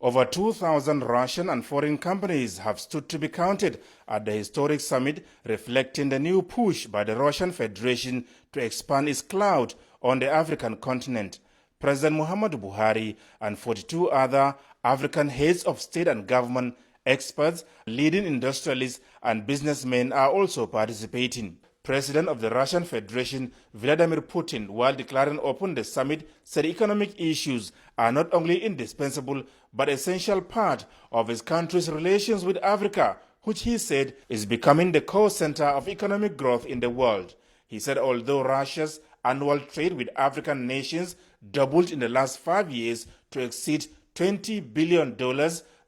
Over 2,000 Russian and foreign companies have stood to be counted at the historic summit, reflecting the new push by the Russian Federation to expand its clout on the African continent. President Muhammadu Buhari and 42 other African heads of state and government, experts, leading industrialists and businessmen are also participating. President of the Russian Federation, Vladimir Putin, while declaring open the summit, said economic issues are not only indispensable but essential part of his country's relations with Africa, which he said is becoming the core center of economic growth in the world. He said although Russia's annual trade with African nations doubled in the last 5 years to exceed $20 billion,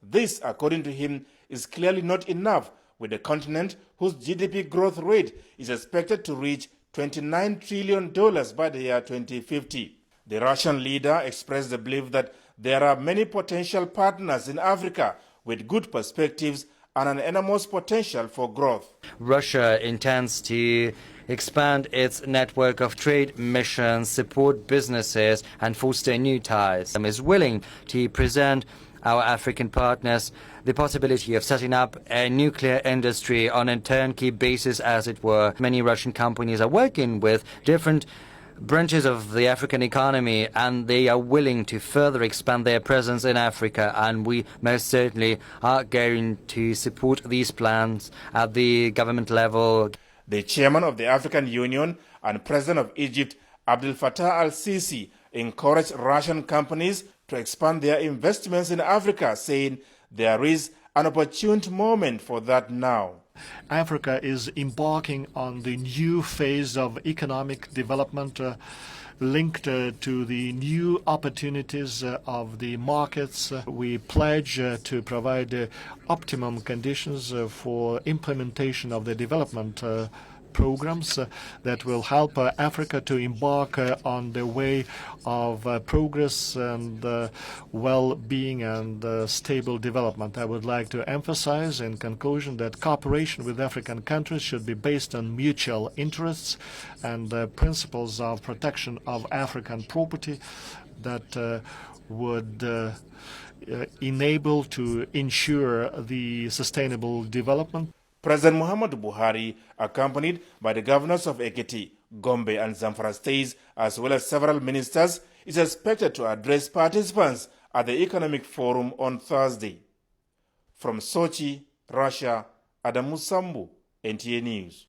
this, according to him, is clearly not enough, with the continent whose GDP growth rate is expected to reach $29 trillion by the year 2050. The Russian leader expressed the belief that there are many potential partners in Africa with good perspectives and an enormous potential for growth. Russia intends to expand its network of trade missions, support businesses, and foster new ties. It is willing to present our African partners the possibility of setting up a nuclear industry on a turnkey basis, as it were. Many Russian companies are working with different branches of the African economy, and they are willing to further expand their presence in Africa, and we most certainly are going to support these plans at the government level. The chairman of the African Union and president of Egypt, Abdel Fattah al-Sisi, encouraged Russian companies to expand their investments in Africa, saying there is an opportune moment for that now. Africa is embarking on the new phase of economic development linked to the new opportunities of the markets. We pledge to provide optimum conditions for implementation of the development programs that will help Africa to embark on the way of progress and well-being and stable development. I would like to emphasize in conclusion that cooperation with African countries should be based on mutual interests and principles of protection of African property that would enable to ensure the sustainable development. President Muhammadu Buhari, accompanied by the governors of Ekiti, Gombe and Zamfara states, as well as several ministers, is expected to address participants at the Economic Forum on Thursday. From Sochi, Russia, Adamu Sambu, NTA News.